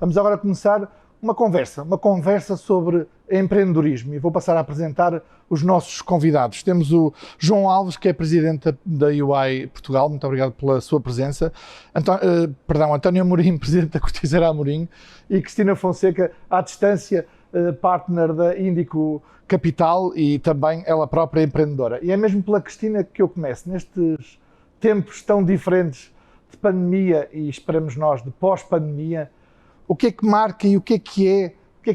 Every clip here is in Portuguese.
Vamos agora começar uma conversa sobre empreendedorismo, e vou passar a apresentar os nossos convidados. Temos o João Alves, que é presidente da UI Portugal, muito obrigado pela sua presença. António Amorim, presidente da Corticeira Amorim, e Cristina Fonseca, à distância, partner da Índico Capital e também ela própria empreendedora. E é mesmo pela Cristina que eu começo. Nestes tempos tão diferentes de pandemia e esperamos nós de pós-pandemia, o que é que marca e o que é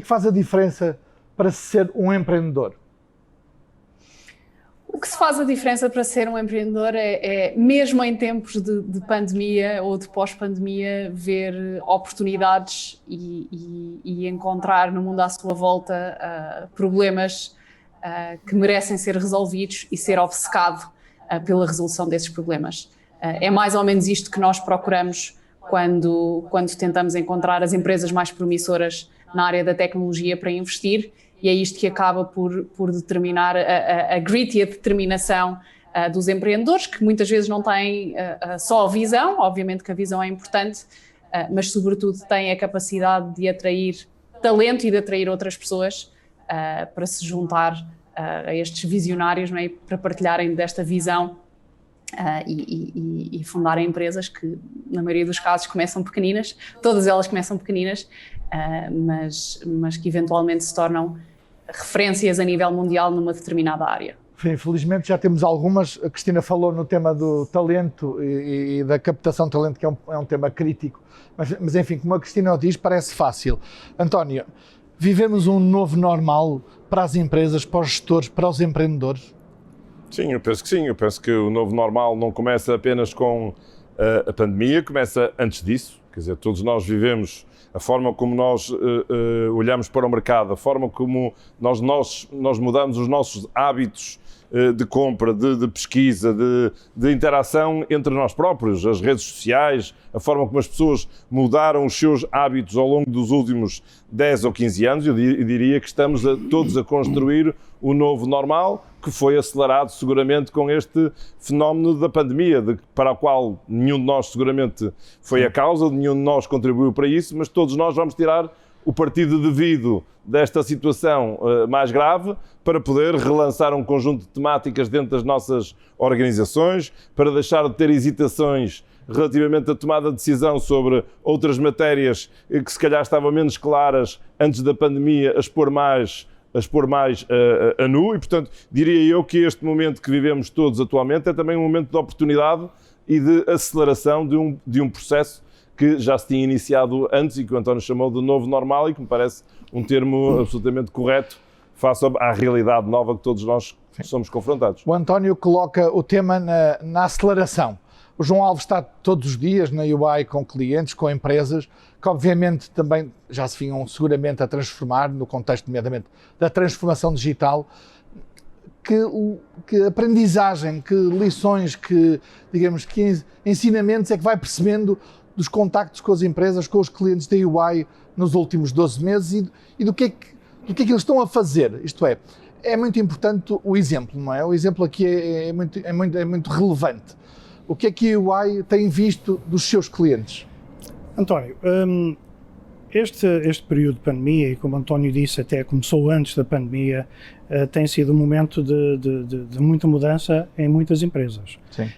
que faz a diferença para ser um empreendedor? O que se faz a diferença para ser um empreendedor é mesmo em tempos de pandemia ou de pós-pandemia, ver oportunidades e encontrar no mundo à sua volta problemas que merecem ser resolvidos e ser obcecado pela resolução desses problemas. É mais ou menos isto que nós procuramos quando tentamos encontrar as empresas mais promissoras na área da tecnologia para investir, e é isto que acaba por determinar a grit e a determinação dos empreendedores, que muitas vezes não têm só a visão, obviamente que a visão é importante, mas sobretudo têm a capacidade de atrair talento e de atrair outras pessoas para se juntar a estes visionários, não é? Para partilharem desta visão e fundarem empresas que, na maioria dos casos, começam pequeninas, todas elas começam pequeninas, mas que eventualmente se tornam referências a nível mundial numa determinada área. Infelizmente já temos algumas. A Cristina falou no tema do talento e da captação de talento, que é um tema crítico, mas enfim, como a Cristina diz, parece fácil. António, vivemos um novo normal para as empresas, para os gestores, para os empreendedores? Sim, eu penso que sim. Eu penso que o novo normal não começa apenas com a pandemia, começa antes disso. Quer dizer, todos nós vivemos a forma como nós olhamos para o mercado, a forma como nós mudamos os nossos hábitos de compra, de pesquisa, de interação entre nós próprios, as redes sociais, a forma como as pessoas mudaram os seus hábitos ao longo dos últimos 10 ou 15 anos. Eu diria que estamos todos a construir o novo normal, que foi acelerado seguramente com este fenómeno da pandemia, para o qual nenhum de nós seguramente foi a causa, nenhum de nós contribuiu para isso, mas todos nós vamos tirar o partido devido desta situação mais grave para poder relançar um conjunto de temáticas dentro das nossas organizações, para deixar de ter hesitações relativamente à tomada de decisão sobre outras matérias que se calhar estavam menos claras antes da pandemia, a expor mais a nu, e portanto diria eu que este momento que vivemos todos atualmente é também um momento de oportunidade e de aceleração de um processo que já se tinha iniciado antes e que o António chamou de novo normal e que me parece um termo absolutamente correto face à realidade nova que todos nós somos confrontados. O António coloca o tema na aceleração. O João Alves está todos os dias na UI com clientes, com empresas, que obviamente também já se vinham seguramente a transformar no contexto, nomeadamente, da transformação digital. Que aprendizagem, que lições, que ensinamentos é que vai percebendo dos contactos com as empresas, com os clientes da UI nos últimos 12 meses e do que é que eles estão a fazer? Isto é muito importante o exemplo, não é? O exemplo aqui é muito relevante. O que é que a UI tem visto dos seus clientes? António, este período de pandemia, e como o António disse, até começou antes da pandemia, tem sido um momento de muita mudança em muitas empresas. Sim.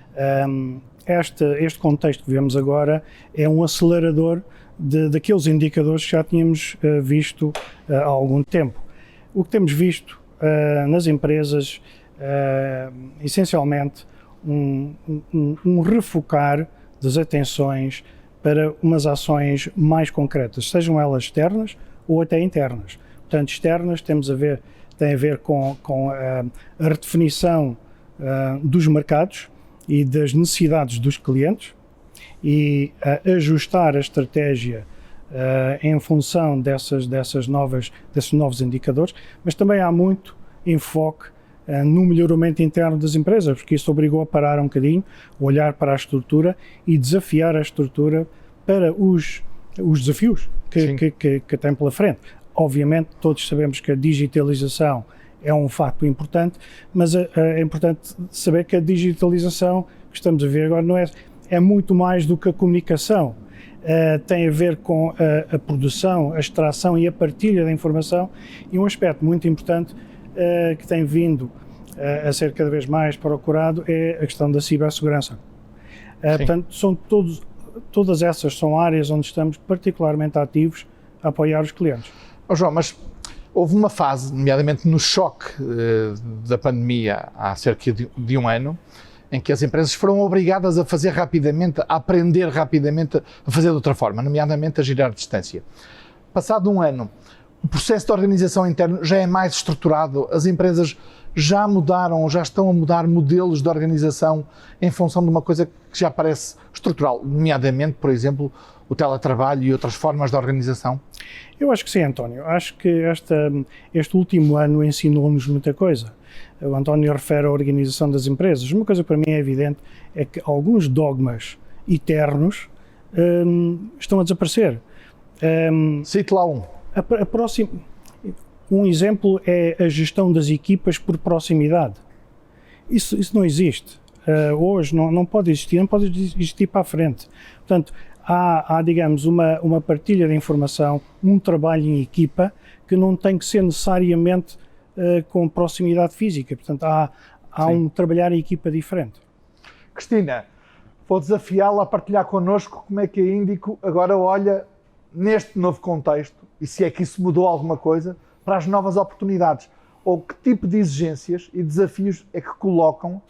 Este contexto que vivemos agora é um acelerador daqueles indicadores que já tínhamos visto há algum tempo. O que temos visto nas empresas, essencialmente, um refocar das atenções para umas ações mais concretas, sejam elas externas ou até internas. Portanto, externas tem a ver com a redefinição dos mercados e das necessidades dos clientes e ajustar a estratégia em função desses novos indicadores, mas também há muito enfoque no melhoramento interno das empresas, porque isso obrigou a parar um bocadinho, olhar para a estrutura e desafiar a estrutura para os desafios que tem pela frente. Obviamente, todos sabemos que a digitalização é um fato importante, mas é importante saber que a digitalização que estamos a ver agora é muito mais do que a comunicação. tem a ver com a produção, a extração e a partilha da informação, e um aspecto muito importante que tem vindo a ser cada vez mais procurado é a questão da cibersegurança. Portanto, todas essas são áreas onde estamos particularmente ativos a apoiar os clientes. João, mas houve uma fase, nomeadamente no choque da pandemia há cerca de um ano, em que as empresas foram obrigadas a fazer rapidamente, a aprender rapidamente a fazer de outra forma, nomeadamente a girar distância. Passado um ano, o processo de organização interna já é mais estruturado, as empresas já mudaram, já estão a mudar modelos de organização em função de uma coisa que já parece estrutural, nomeadamente, por exemplo, o teletrabalho e outras formas de organização? Eu acho que sim, António. Acho que este último ano ensinou-nos muita coisa. O António refere à organização das empresas. Uma coisa para mim é evidente é que alguns dogmas eternos estão a desaparecer. Cite lá um. Um exemplo é a gestão das equipas por proximidade. Isso não existe. Hoje não pode existir, não pode existir para a frente. Portanto, há digamos, uma partilha de informação, um trabalho em equipa que não tem que ser necessariamente com proximidade física. Portanto, há um trabalhar em equipa diferente. Cristina, vou desafiá-la a partilhar connosco como é que a Índico agora olha neste novo contexto e se é que isso mudou alguma coisa para as novas oportunidades, ou que tipo de exigências e desafios é que colocam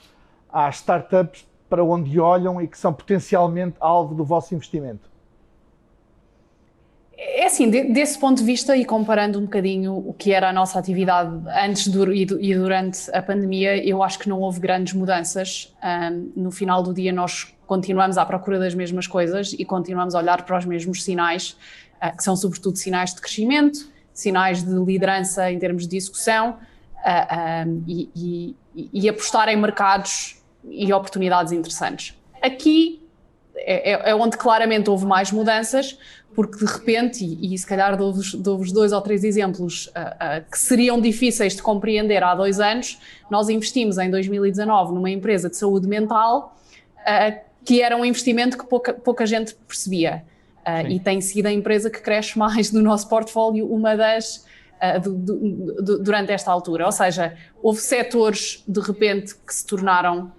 às startups para onde olham e que são potencialmente alvo do vosso investimento? É assim, desse ponto de vista e comparando um bocadinho o que era a nossa atividade antes e durante a pandemia, eu acho que não houve grandes mudanças. No final do dia nós continuamos à procura das mesmas coisas e continuamos a olhar para os mesmos sinais, que são sobretudo sinais de crescimento, sinais de liderança em termos de execução e apostar em mercados e oportunidades interessantes. Aqui é onde claramente houve mais mudanças, porque de repente, e se calhar dou-vos 2 ou 3 exemplos que seriam difíceis de compreender há 2 anos, nós investimos em 2019 numa empresa de saúde mental que era um investimento que pouca gente percebia. E tem sido a empresa que cresce mais no nosso portfólio, uma das durante esta altura. Ou seja, houve setores de repente que se tornaram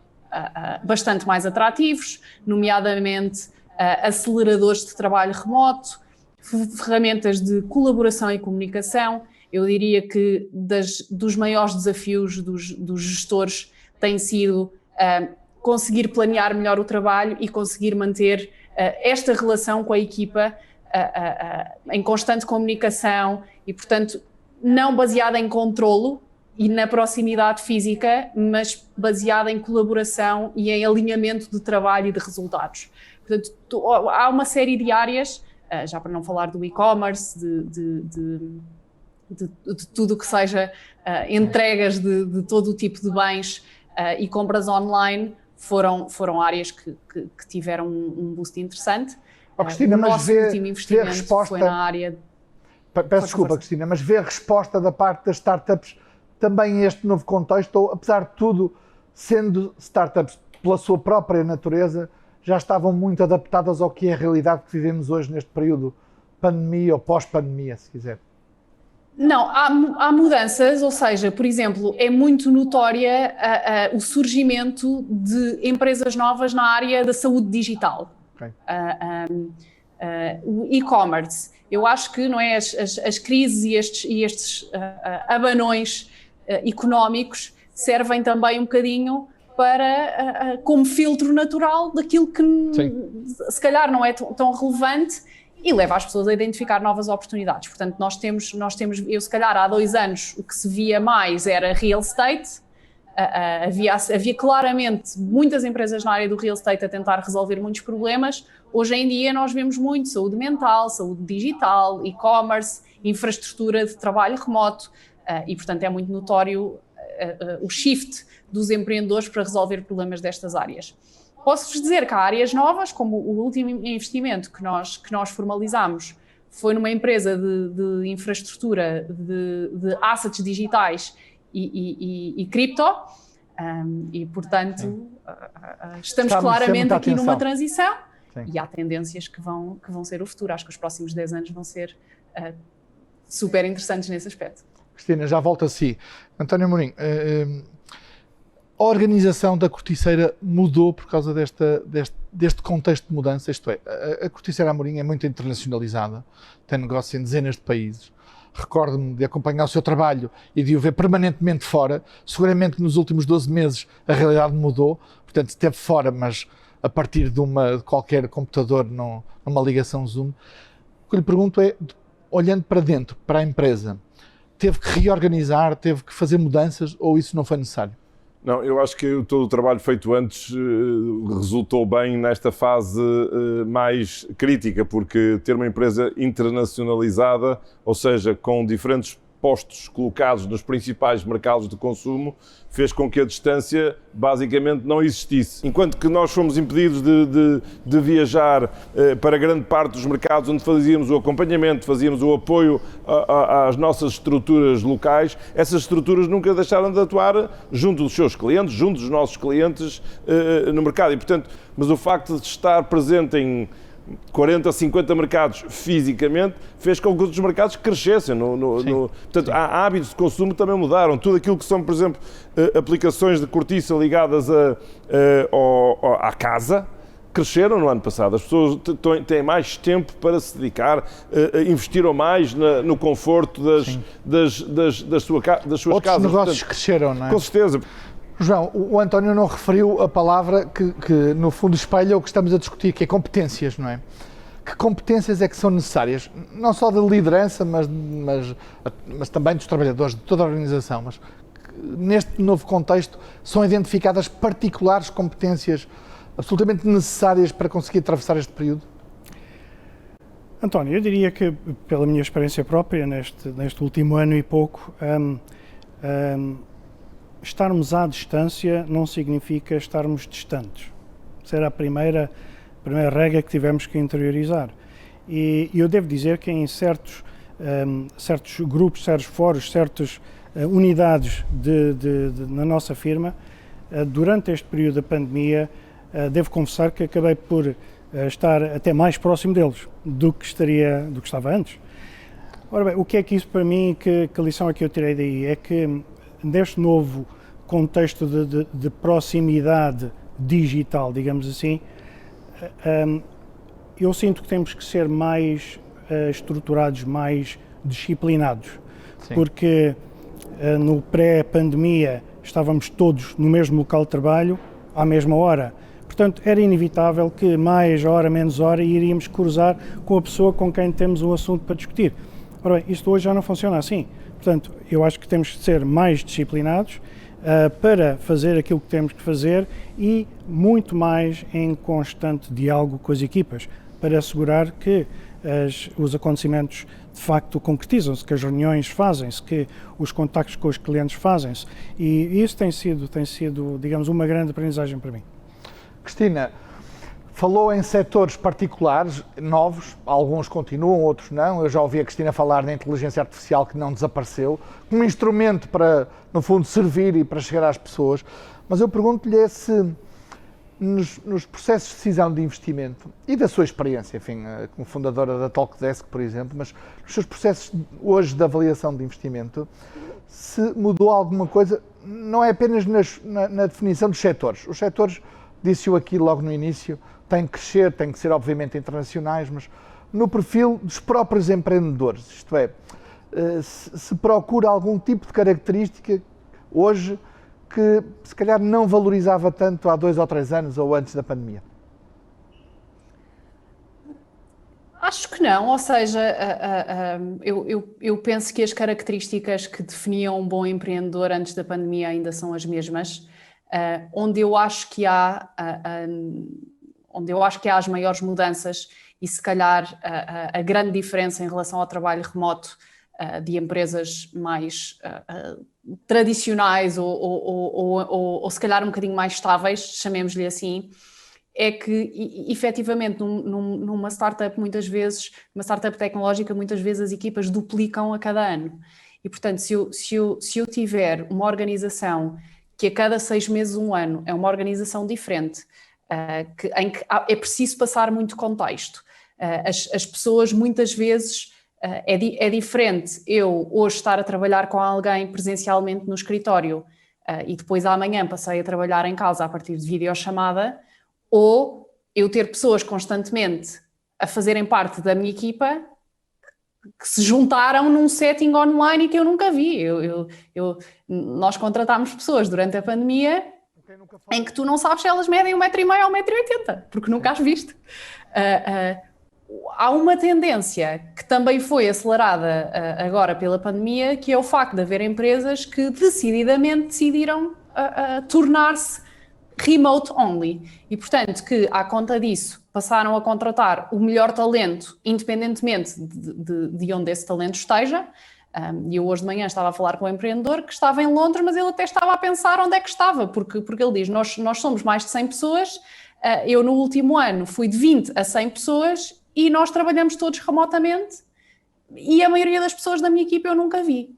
bastante mais atrativos, nomeadamente aceleradores de trabalho remoto, ferramentas de colaboração e comunicação. Eu diria que dos maiores desafios dos gestores tem sido conseguir planear melhor o trabalho e conseguir manter esta relação com a equipa em constante comunicação e, portanto, não baseada em controlo e na proximidade física, mas baseada em colaboração e em alinhamento de trabalho e de resultados. Portanto, há uma série de áreas, já para não falar do e-commerce, de tudo o que seja entregas de todo o tipo de bens e compras online, foram áreas que tiveram um boost interessante. Cristina, o mas nosso último investimento resposta, foi na área... Peço desculpa, Cristina, mas vê a resposta da parte das startups também a este novo contexto, ou apesar de tudo, sendo startups pela sua própria natureza, já estavam muito adaptadas ao que é a realidade que vivemos hoje neste período pandemia ou pós-pandemia, se quiser? Não, há mudanças, ou seja, por exemplo, é muito notória o surgimento de empresas novas na área da saúde digital. Okay. O e-commerce. Eu acho que não é, as crises e estes abanões económicos servem também um bocadinho para, como filtro natural daquilo que se calhar não é tão relevante e leva as pessoas a identificar novas oportunidades. Portanto, nós temos, eu se calhar há 2 anos o que se via mais era real estate, havia claramente muitas empresas na área do real estate a tentar resolver muitos problemas. Hoje em dia nós vemos muito saúde mental, saúde digital, e-commerce, infraestrutura de trabalho remoto e, portanto, é muito notório o shift dos empreendedores para resolver problemas destas áreas. Posso-vos dizer que há áreas novas, como o último investimento que nós formalizámos foi numa empresa de infraestrutura de assets digitais e cripto, e portanto estamos claramente aqui numa transição e há tendências que vão ser o futuro. Acho que os próximos 10 anos vão ser super interessantes nesse aspecto. Cristina, já volto a si. António Amorim, a organização da corticeira mudou por causa deste contexto de mudança, isto é, a corticeira Amorim é muito internacionalizada, tem negócio em dezenas de países. Recordo-me de acompanhar o seu trabalho e de o ver permanentemente fora. Seguramente que nos últimos 12 meses a realidade mudou, portanto esteve fora, mas a partir de qualquer computador, numa ligação Zoom. O que lhe pergunto é, olhando para dentro, para a empresa, teve que reorganizar, teve que fazer mudanças ou isso não foi necessário? Não, eu acho que todo o trabalho feito antes resultou bem nesta fase mais crítica, porque ter uma empresa internacionalizada, ou seja, com diferentes postos colocados nos principais mercados de consumo, fez com que a distância basicamente não existisse. Enquanto que nós fomos impedidos de viajar para grande parte dos mercados onde fazíamos o acompanhamento, fazíamos o apoio às nossas estruturas locais, essas estruturas nunca deixaram de atuar junto dos seus clientes, junto dos nossos clientes no mercado. E, portanto, mas o facto de estar presente em 40, 50 mercados fisicamente, fez com que os mercados crescessem. Portanto, há hábitos de consumo que também mudaram. Tudo aquilo que são, por exemplo, aplicações de cortiça ligadas à casa, cresceram no ano passado. As pessoas têm mais tempo para se dedicar, investiram mais no conforto das suas casas. Outros negócios cresceram, não é? Com certeza. João, o António não referiu a palavra que no fundo espelha o que estamos a discutir, que é competências, não é? Que competências é que são necessárias, não só da liderança, mas também dos trabalhadores, de toda a organização, mas neste novo contexto são identificadas particulares competências absolutamente necessárias para conseguir atravessar este período? António, eu diria que, pela minha experiência própria, neste último ano e pouco, estarmos à distância não significa estarmos distantes. Essa era a primeira regra que tivemos que interiorizar. E eu devo dizer que em certos grupos, certos fóruns, certas unidades na nossa firma, durante este período da pandemia, devo confessar que acabei por estar até mais próximo deles do que estava antes. Ora bem, o que é que isso para mim, que lição é que eu tirei daí? É que neste novo contexto de proximidade digital, digamos assim, eu sinto que temos que ser mais estruturados, mais disciplinados. Sim. Porque no pré-pandemia estávamos todos no mesmo local de trabalho, à mesma hora. Portanto, era inevitável que mais hora, menos hora, iríamos cruzar com a pessoa com quem temos um assunto para discutir. Ora bem, isto hoje já não funciona assim. Portanto, eu acho que temos que ser mais disciplinados para fazer aquilo que temos que fazer e muito mais em constante diálogo com as equipas, para assegurar que os acontecimentos de facto concretizam-se, que as reuniões fazem-se, que os contactos com os clientes fazem-se. E isso tem sido, digamos, uma grande aprendizagem para mim. Cristina, falou em setores particulares, novos, alguns continuam, outros não. Eu já ouvi a Cristina falar na inteligência artificial, que não desapareceu, como instrumento para, no fundo, servir e para chegar às pessoas. Mas eu pergunto-lhe se nos processos de decisão de investimento e da sua experiência, enfim, como fundadora da Talkdesk, por exemplo, mas nos seus processos hoje de avaliação de investimento, se mudou alguma coisa, não é apenas na definição dos setores. Os setores, disse-o aqui logo no início, têm que crescer, têm que ser obviamente internacionais, mas no perfil dos próprios empreendedores, isto é, se procura algum tipo de característica hoje que se calhar não valorizava tanto há 2 ou 3 anos ou antes da pandemia? Acho que não, ou seja, eu penso que as características que definiam um bom empreendedor antes da pandemia ainda são as mesmas. Onde eu acho que há as maiores mudanças e se calhar a grande diferença em relação ao trabalho remoto de empresas mais tradicionais ou se calhar um bocadinho mais estáveis, chamemos-lhe assim, é que efetivamente numa startup uma startup tecnológica, muitas vezes as equipas duplicam a cada ano. E portanto, se eu tiver uma organização que a cada 6 meses, 1 ano, é uma organização diferente, em que é preciso passar muito contexto. As pessoas muitas vezes, é diferente eu hoje estar a trabalhar com alguém presencialmente no escritório e depois amanhã passei a trabalhar em casa a partir de videochamada, ou eu ter pessoas constantemente a fazerem parte da minha equipa que se juntaram num setting online e que eu nunca vi. Nós contratámos pessoas durante a pandemia em que tu não sabes se elas medem 1,5 m ou 1,80 m, porque nunca as viste. Há uma tendência que também foi acelerada agora pela pandemia, que é o facto de haver empresas que decididamente decidiram tornar-se remote only. E, portanto, que à conta disso passaram a contratar o melhor talento, independentemente de onde esse talento esteja. E eu hoje de manhã estava a falar com um empreendedor que estava em Londres, mas ele até estava a pensar onde é que estava, porque ele diz, nós somos mais de 100 pessoas, eu no último ano fui de 20 a 100 pessoas e nós trabalhamos todos remotamente e a maioria das pessoas da minha equipa eu nunca vi.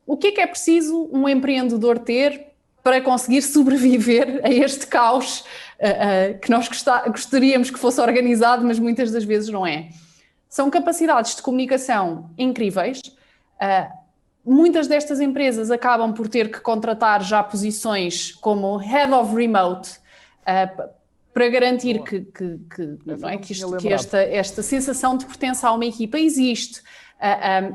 O que é preciso um empreendedor ter para conseguir sobreviver a este caos que nós gostaríamos que fosse organizado, mas muitas das vezes não é? São capacidades de comunicação incríveis. Muitas destas empresas acabam por ter que contratar já posições como Head of Remote para garantir que esta sensação de pertença a uma equipa existe,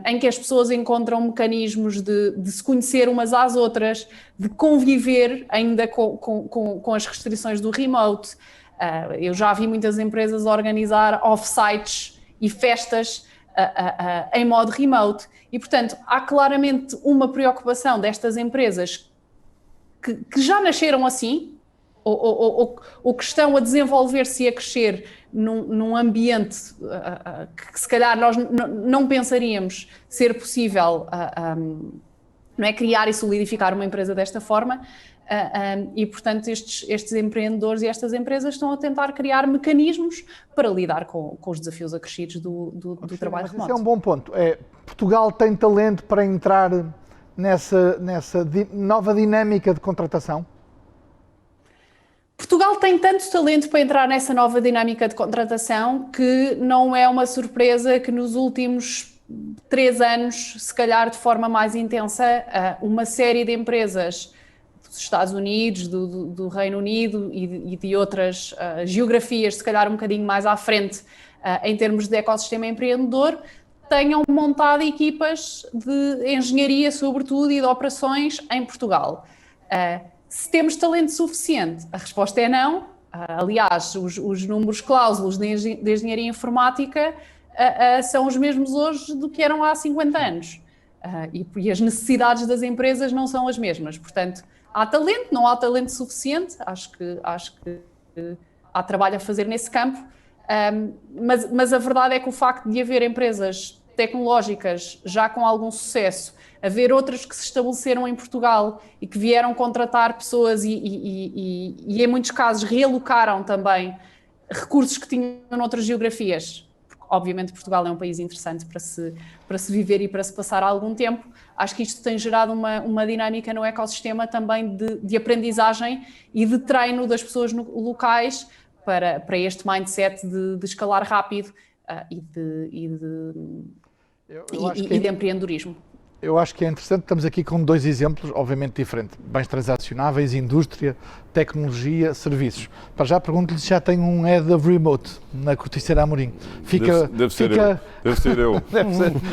em que as pessoas encontram mecanismos de se conhecer umas às outras, de conviver ainda com as restrições do remote. Eu já vi muitas empresas organizar off-sites e festas em modo remote e, portanto, há claramente uma preocupação destas empresas que já nasceram assim, ou que estão a desenvolver-se e a crescer num ambiente que se calhar nós não pensaríamos ser possível não é, criar e solidificar uma empresa desta forma. E, portanto, estes empreendedores e estas empresas estão a tentar criar mecanismos para lidar com os desafios acrescidos do trabalho remoto. Esse é um bom ponto. Portugal tem talento para entrar nessa nova dinâmica de contratação? Portugal tem tanto talento para entrar nessa nova dinâmica de contratação que não é uma surpresa que nos últimos 3 anos, se calhar de forma mais intensa, uma série de empresas dos Estados Unidos, do Reino Unido e de outras geografias, se calhar um bocadinho mais à frente em termos de ecossistema empreendedor, tenham montado equipas de engenharia, sobretudo, e de operações em Portugal. Se temos talento suficiente, a resposta é não. Aliás, os números cláusulos de engenharia informática são os mesmos hoje do que eram há 50 anos. E as necessidades das empresas não são as mesmas. Portanto, há talento, não há talento suficiente. Acho que há trabalho a fazer nesse campo. Mas a verdade é que o facto de haver empresas tecnológicas já com algum sucesso, haver outras que se estabeleceram em Portugal e que vieram contratar pessoas e em muitos casos realocaram também recursos que tinham noutras geografias, porque obviamente Portugal é um país interessante para se viver e para se passar algum tempo. Acho que isto tem gerado uma dinâmica no ecossistema também de aprendizagem e de treino das pessoas locais para este mindset de escalar rápido e de empreendedorismo. Eu acho que é interessante, estamos aqui com 2 exemplos, obviamente diferentes, bens transacionáveis, indústria, tecnologia, serviços. Para já pergunto-lhe se já tem um Head of Remote na Corticeira Amorim. Deve ser eu. Deve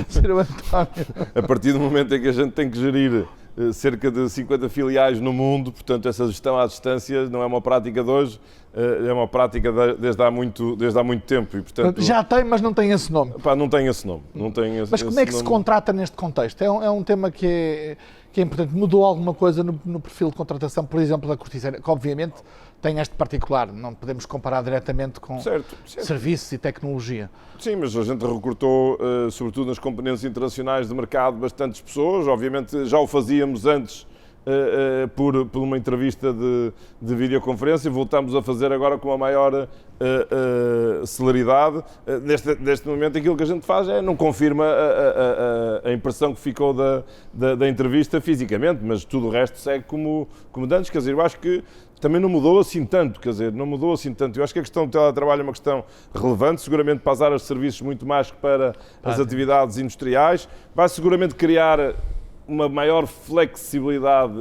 ser o António. A partir do momento em que a gente tem que gerir cerca de 50 filiais no mundo, portanto essa gestão à distância não é uma prática de hoje, é uma prática desde há muito tempo. E, portanto, já tem, mas não tem esse nome. Não tem esse nome. Mas como é que se contrata neste contexto? É um tema que é importante. Mudou alguma coisa no perfil de contratação, por exemplo, da Corticeira, que obviamente tem este particular, não podemos comparar diretamente com serviços e tecnologia. Sim, mas a gente recrutou, sobretudo nas componentes internacionais de mercado, bastantes pessoas. Obviamente já o fazíamos antes por uma entrevista de videoconferência, voltamos a fazer agora com a maior celeridade. Neste momento, aquilo que a gente faz não confirma a impressão que ficou da entrevista fisicamente, mas tudo o resto segue como antes. Quer dizer, eu acho que também não mudou assim tanto, Eu acho que a questão do teletrabalho é uma questão relevante, seguramente para as áreas de serviços muito mais que para as atividades industriais. Vai seguramente criar uma maior flexibilidade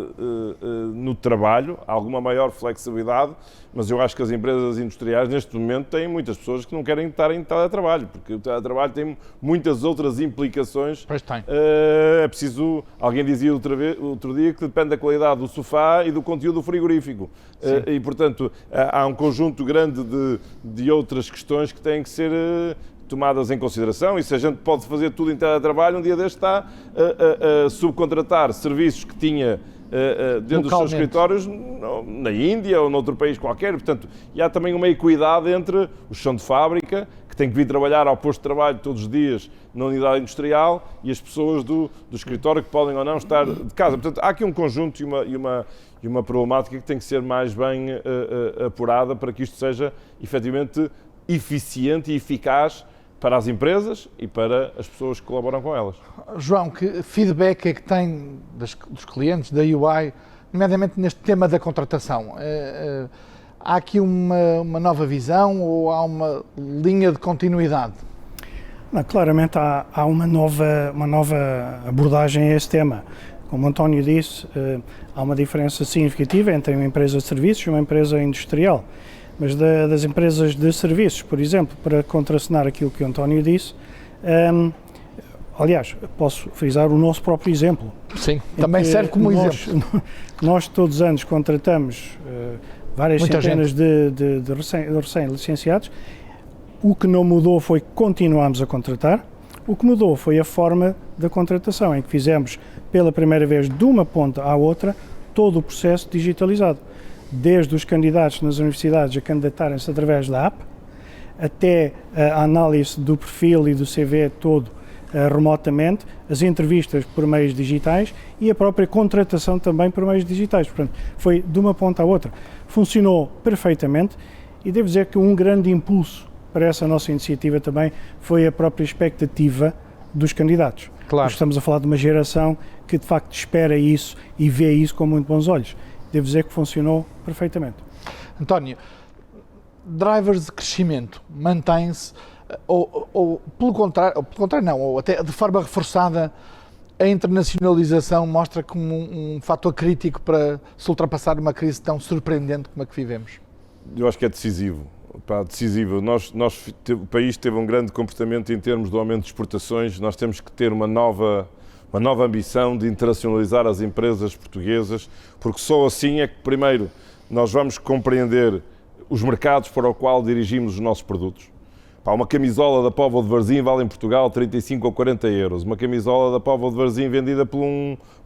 no trabalho, alguma maior flexibilidade, mas eu acho que as empresas industriais neste momento têm muitas pessoas que não querem estar em teletrabalho, porque o teletrabalho tem muitas outras implicações. Pois tem. É preciso, alguém dizia outro dia que depende da qualidade do sofá e do conteúdo do frigorífico. E, portanto, há um conjunto grande de outras questões que têm que ser tomadas em consideração, e se a gente pode fazer tudo em teletrabalho, um dia deste está a subcontratar serviços que tinha dentro dos seus escritórios na Índia ou noutro país qualquer. Portanto, e há também uma equidade entre o chão de fábrica, que tem que vir trabalhar ao posto de trabalho todos os dias na unidade industrial, e as pessoas do escritório que podem ou não estar de casa. Portanto, há aqui um conjunto e uma problemática que tem que ser mais bem apurada para que isto seja efetivamente eficiente e eficaz para as empresas e para as pessoas que colaboram com elas. João, que feedback é que tem dos clientes da UI, nomeadamente neste tema da contratação? Há aqui uma nova visão ou há uma linha de continuidade? Não, claramente há uma nova abordagem a esse tema. Como o António disse, há uma diferença significativa entre uma empresa de serviços e uma empresa industrial. Mas das empresas de serviços, por exemplo, para contracenar aquilo que o António disse, aliás, posso frisar o nosso próprio exemplo. Sim, também serve como exemplo. Nós todos os anos contratamos várias centenas de recém-licenciados. O que não mudou foi que continuámos a contratar. O que mudou foi a forma da contratação, em que fizemos pela primeira vez, de uma ponta à outra, todo o processo digitalizado. Desde os candidatos nas universidades a candidatarem-se através da app, até a análise do perfil e do CV todo remotamente, as entrevistas por meios digitais e a própria contratação também por meios digitais. Portanto, foi de uma ponta à outra. Funcionou perfeitamente e devo dizer que um grande impulso para essa nossa iniciativa também foi a própria expectativa dos candidatos. Claro. Estamos a falar de uma geração que de facto espera isso e vê isso com muito bons olhos. Devo dizer que funcionou perfeitamente. António, drivers de crescimento mantêm-se ou pelo contrário não, ou até de forma reforçada, a internacionalização mostra como um fator crítico para se ultrapassar uma crise tão surpreendente como a que vivemos? Eu acho que é decisivo. Decisivo. O país teve um grande comportamento em termos do aumento de exportações. Nós temos que ter uma nova ambição de internacionalizar as empresas portuguesas, porque só assim é que, primeiro, nós vamos compreender os mercados para o qual dirigimos os nossos produtos. Uma camisola da Póvoa de Varzim vale em Portugal 35 ou 40 euros. Uma camisola da Póvoa de Varzim vendida por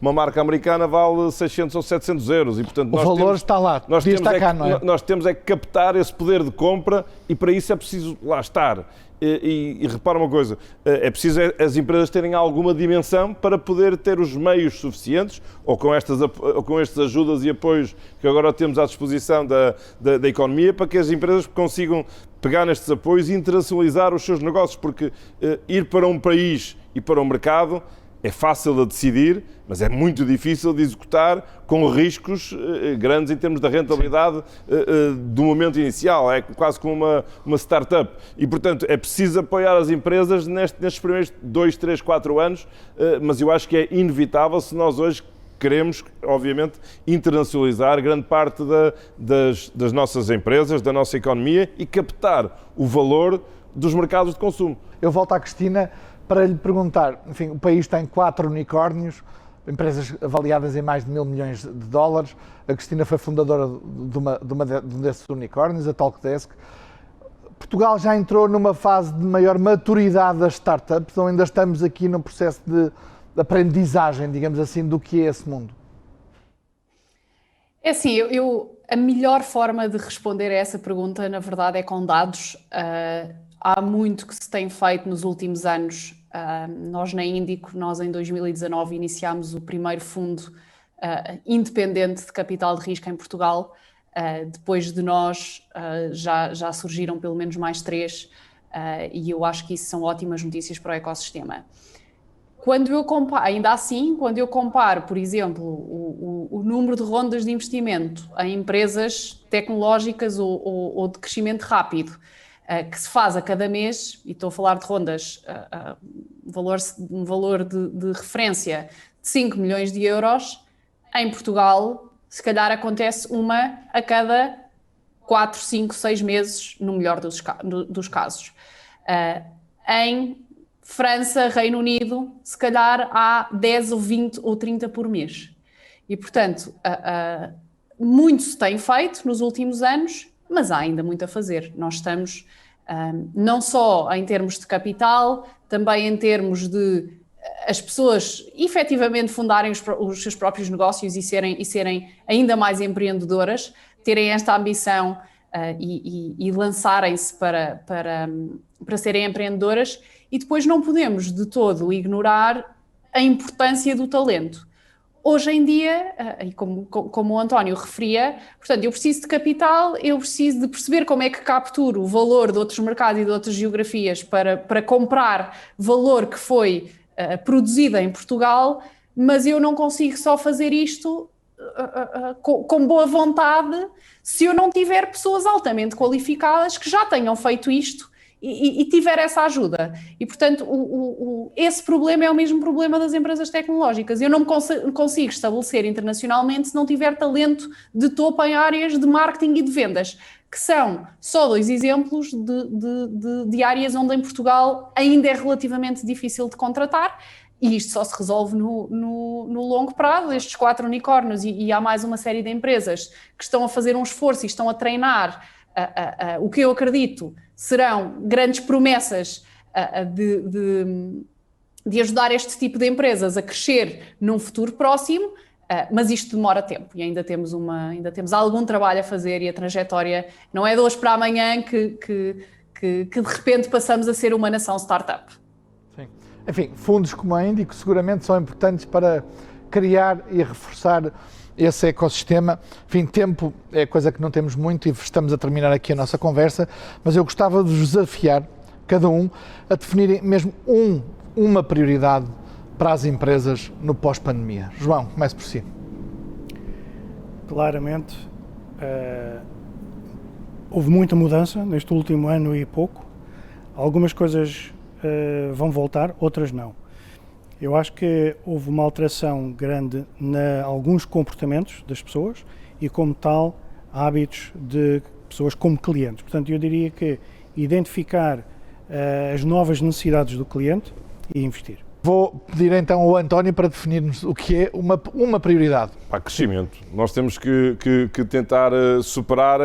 uma marca americana vale 600 ou 700 euros. E, portanto, o valor está lá, nós temos é que captar esse poder de compra, e para isso é preciso lá estar. E repara uma coisa, é preciso as empresas terem alguma dimensão para poder ter os meios suficientes, ou com estas ajudas e apoios que agora temos à disposição da economia, para que as empresas consigam pegar nestes apoios e internacionalizar os seus negócios, porque ir para um país e para um mercado é fácil de decidir, mas é muito difícil de executar, com riscos grandes em termos da rentabilidade do momento inicial. É quase como uma startup. E, portanto, é preciso apoiar as empresas nestes primeiros 2, 3, 4 anos, mas eu acho que é inevitável se nós hoje queremos, obviamente, internacionalizar grande parte das nossas empresas, da nossa economia, e captar o valor dos mercados de consumo. Eu volto à Cristina para lhe perguntar, enfim, o país tem 4 unicórnios, empresas avaliadas em mais de 1.000 milhões de dólares. A Cristina foi fundadora de um desses unicórnios, a Talkdesk. Portugal já entrou numa fase de maior maturidade das startups, ou ainda estamos aqui num processo de aprendizagem, digamos assim, do que é esse mundo? É assim, a melhor forma de responder a essa pergunta, na verdade, é com dados. Há muito que se tem feito nos últimos anos. Nós na Índico, nós em 2019 iniciámos o primeiro fundo independente de capital de risco em Portugal. Depois de nós, já surgiram pelo menos mais 3, e eu acho que isso são ótimas notícias para o ecossistema. Quando eu comparo, ainda assim, quando eu comparo, por exemplo, o número de rondas de investimento em empresas tecnológicas ou de crescimento rápido, que se faz a cada mês, e estou a falar de rondas, um valor de referência de 5 milhões de euros, em Portugal, se calhar acontece uma a cada 4, 5, 6 meses, no melhor dos casos. Em França, Reino Unido, se calhar há 10 ou 20 ou 30 por mês. E, portanto, muito se tem feito nos últimos anos, mas há ainda muito a fazer. Nós estamos, não só em termos de capital, também em termos de as pessoas efetivamente fundarem os seus próprios negócios e serem ainda mais empreendedoras, terem esta ambição e lançarem-se para serem empreendedoras. E depois não podemos de todo ignorar a importância do talento. Hoje em dia, e como o António referia, portanto, eu preciso de capital, eu preciso de perceber como é que capturo o valor de outros mercados e de outras geografias para comprar valor que foi produzido em Portugal, mas eu não consigo só fazer isto com boa vontade se eu não tiver pessoas altamente qualificadas que já tenham feito isto e tiver essa ajuda. E, portanto, esse problema é o mesmo problema das empresas tecnológicas. Eu não me consigo estabelecer internacionalmente se não tiver talento de topo em áreas de marketing e de vendas, que são só 2 exemplos de áreas onde em Portugal ainda é relativamente difícil de contratar, e isto só se resolve no longo prazo. Estes 4 unicórnios, e há mais uma série de empresas que estão a fazer um esforço e estão a treinar o que eu acredito serão grandes promessas de ajudar este tipo de empresas a crescer num futuro próximo, mas isto demora tempo e ainda temos algum trabalho a fazer, e a trajetória não é de hoje para amanhã que de repente passamos a ser uma nação startup. Sim. Enfim, fundos como a Índico seguramente são importantes para criar e reforçar esse ecossistema. Enfim, tempo é coisa que não temos muito e estamos a terminar aqui a nossa conversa, mas eu gostava de vos desafiar, cada um, a definirem mesmo uma prioridade para as empresas no pós-pandemia. João, comece por si. Claramente, houve muita mudança neste último ano e pouco. Algumas coisas vão voltar, outras não. Eu acho que houve uma alteração grande em alguns comportamentos das pessoas e, como tal, hábitos de pessoas como clientes. Portanto, eu diria que identificar as novas necessidades do cliente e investir. Vou pedir então ao António para definir-nos o que é uma prioridade. Para crescimento. Nós temos que tentar superar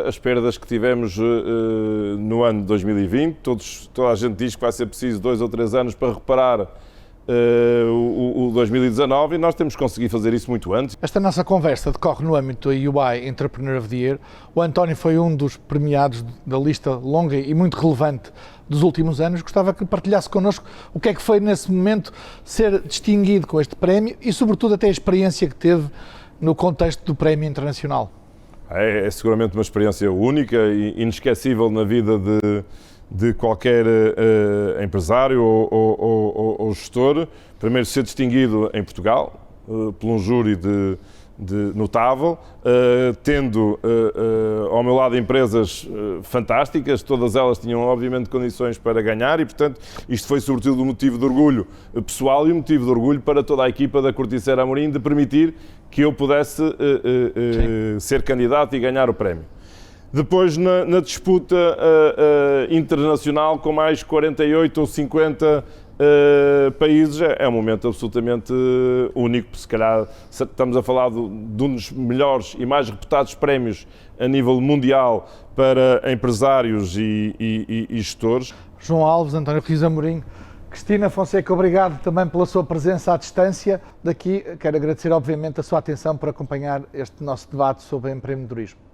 as perdas que tivemos no ano de 2020. Toda a gente diz que vai ser preciso 2 ou 3 anos para reparar o 2019, e nós temos que conseguir fazer isso muito antes. Esta nossa conversa decorre no âmbito da UI Entrepreneur of the Year. O António foi um dos premiados da lista longa e muito relevante dos últimos anos. Gostava que partilhasse connosco o que é que foi nesse momento ser distinguido com este prémio e, sobretudo, até a experiência que teve no contexto do prémio internacional. É seguramente uma experiência única e inesquecível na vida de qualquer empresário ou gestor. Primeiro, ser distinguido em Portugal por um júri notável, tendo ao meu lado empresas fantásticas, todas elas tinham obviamente condições para ganhar, e portanto isto foi sobretudo um motivo de orgulho pessoal e um motivo de orgulho para toda a equipa da Corticeira Amorim de permitir que eu pudesse ser candidato e ganhar o prémio. Depois, na disputa internacional com mais 48 ou 50 países, é um momento absolutamente único. Se calhar estamos a falar de um dos melhores e mais reputados prémios a nível mundial para empresários e gestores. João Alves, António Rios Amorim, Cristina Fonseca, obrigado também pela sua presença à distância. Daqui quero agradecer obviamente a sua atenção por acompanhar este nosso debate sobre empreendedorismo.